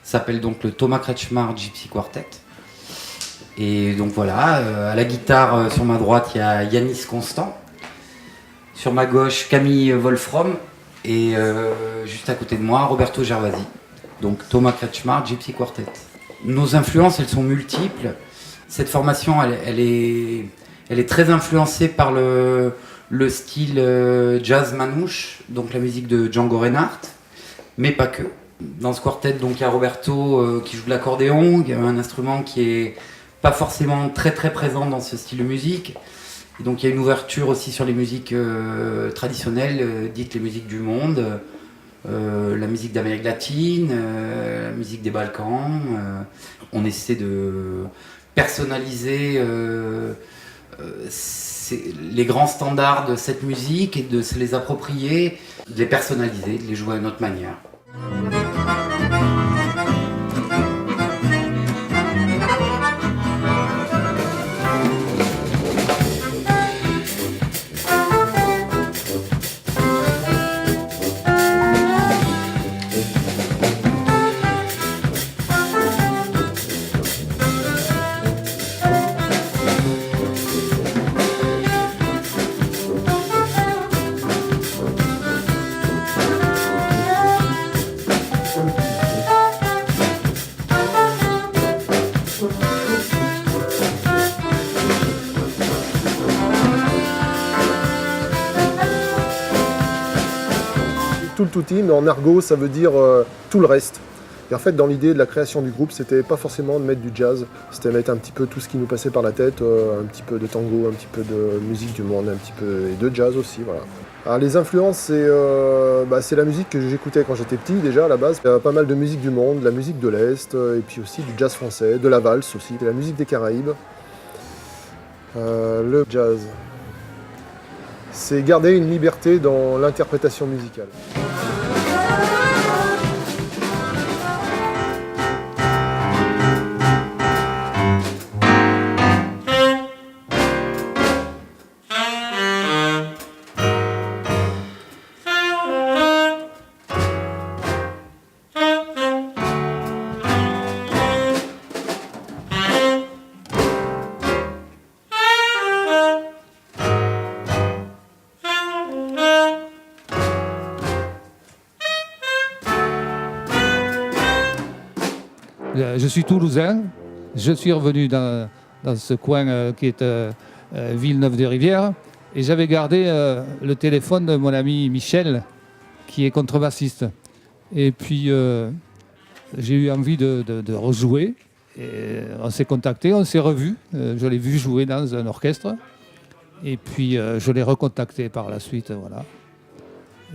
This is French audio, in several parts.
s'appelle donc le Thomas Kretschmar Gypsy Quartet. Et donc voilà, à la guitare sur ma droite, il y a Yanis Constant. Sur ma gauche, Camille Wolfram. Et juste à côté de moi, Roberto Gervasi. Donc Thomas Kretschmar Gypsy Quartet. Nos influences, elles sont multiples. Cette formation, elle est très influencée par le style jazz manouche, donc la musique de Django Reinhardt, mais pas que. Dans ce quartet, donc, il y a Roberto qui joue de l'accordéon, un instrument qui est pas forcément très très présent dans ce style de musique. Et donc il y a une ouverture aussi sur les musiques traditionnelles, dites les musiques du monde, la musique d'Amérique latine, la musique des Balkans. On essaie de personnaliser les grands standards de cette musique et de se les approprier, de les personnaliser, de les jouer à notre manière. Tout le touti, mais en argot, ça veut dire tout le reste. Et en fait, dans l'idée de la création du groupe, c'était pas forcément de mettre du jazz, c'était mettre un petit peu tout ce qui nous passait par la tête, un petit peu de tango, un petit peu de musique du monde, un petit peu et de jazz aussi, voilà. Alors les influences, c'est la musique que j'écoutais quand j'étais petit déjà à la base. Il y a pas mal de musique du monde, de la musique de l'Est, et puis aussi du jazz français, de la valse aussi, de la musique des Caraïbes. Le jazz, c'est garder une liberté dans l'interprétation musicale. Je suis toulousain, je suis revenu dans ce coin qui est Villeneuve-des-Rivières et j'avais gardé le téléphone de mon ami Michel qui est contrebassiste. Et puis j'ai eu envie de rejouer et on s'est contacté, on s'est revus, je l'ai vu jouer dans un orchestre et puis je l'ai recontacté par la suite, voilà.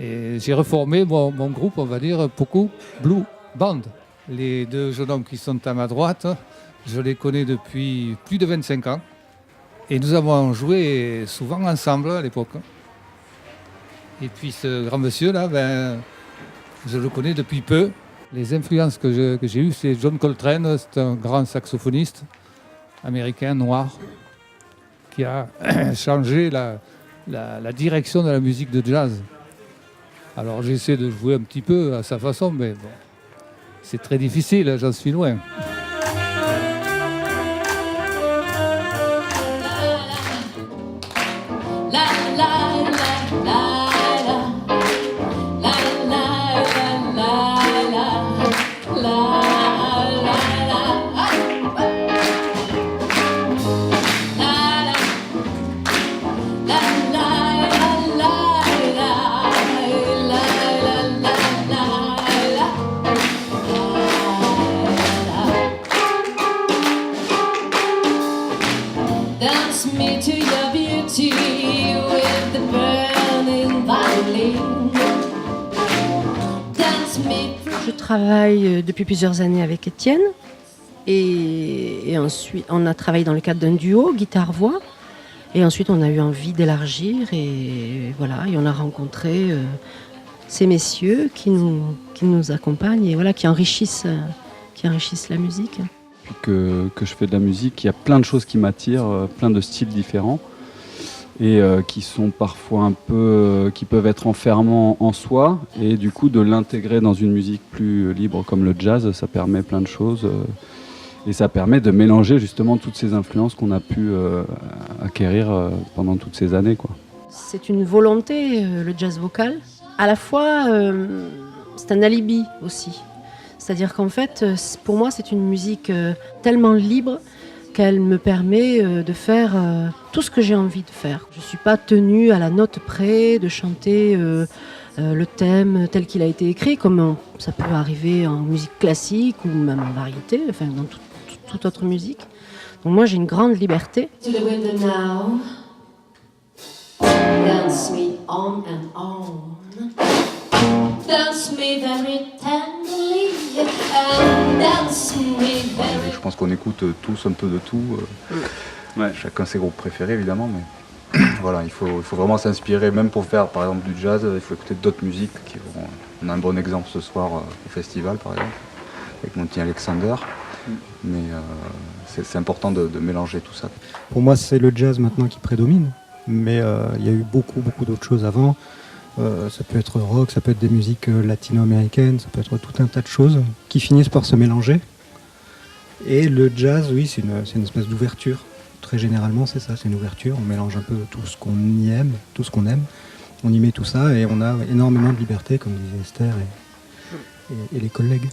Et j'ai reformé mon groupe, on va dire, Poco Blue Band. Les deux jeunes hommes qui sont à ma droite, je les connais depuis plus de 25 ans. Et nous avons joué souvent ensemble à l'époque. Et puis ce grand monsieur-là, je le connais depuis peu. Les influences que j'ai eues, c'est John Coltrane, c'est un grand saxophoniste américain noir qui a changé la direction de la musique de jazz. Alors j'essaie de jouer un petit peu à sa façon, mais bon. C'est très difficile, j'en suis loin. Je travaille depuis plusieurs années avec Étienne et ensuite on a travaillé dans le cadre d'un duo guitare-voix et ensuite on a eu envie d'élargir et voilà, et on a rencontré ces messieurs qui nous accompagnent et voilà, qui enrichissent la musique. Depuis que je fais de la musique, il y a plein de choses qui m'attirent, plein de styles différents. et qui sont parfois qui peuvent être enfermants en soi, et du coup de l'intégrer dans une musique plus libre comme le jazz, ça permet plein de choses et ça permet de mélanger justement toutes ces influences qu'on a pu acquérir pendant toutes ces années, quoi. C'est une volonté, le jazz vocal. À la fois, c'est un alibi aussi. C'est-à-dire qu'en fait, pour moi, c'est une musique tellement libre qu'elle me permet de faire tout ce que j'ai envie de faire. Je ne suis pas tenue à la note près de chanter le thème tel qu'il a été écrit, comme ça peut arriver en musique classique ou même en variété, enfin dans toute autre musique. Donc moi, j'ai une grande liberté. To the window now, dance me on and on. Dance me very tenderly and dance me very... Je pense qu'on écoute tous un peu de tout. Ouais. Chacun ses groupes préférés évidemment, mais voilà, il faut vraiment s'inspirer, même pour faire par exemple du jazz, il faut écouter d'autres musiques qui vont... On a un bon exemple ce soir au festival par exemple, avec Monty Alexander. Mais c'est important de mélanger tout ça. Pour moi, c'est le jazz maintenant qui prédomine, mais il y a eu beaucoup d'autres choses avant. Ça peut être rock, ça peut être des musiques latino-américaines, ça peut être tout un tas de choses qui finissent par se mélanger. Et le jazz, oui, c'est une espèce d'ouverture. Très généralement, c'est ça, c'est une ouverture. On mélange un peu tout ce qu'on y aime, tout ce qu'on aime. On y met tout ça et on a énormément de liberté, comme disait Esther et les collègues.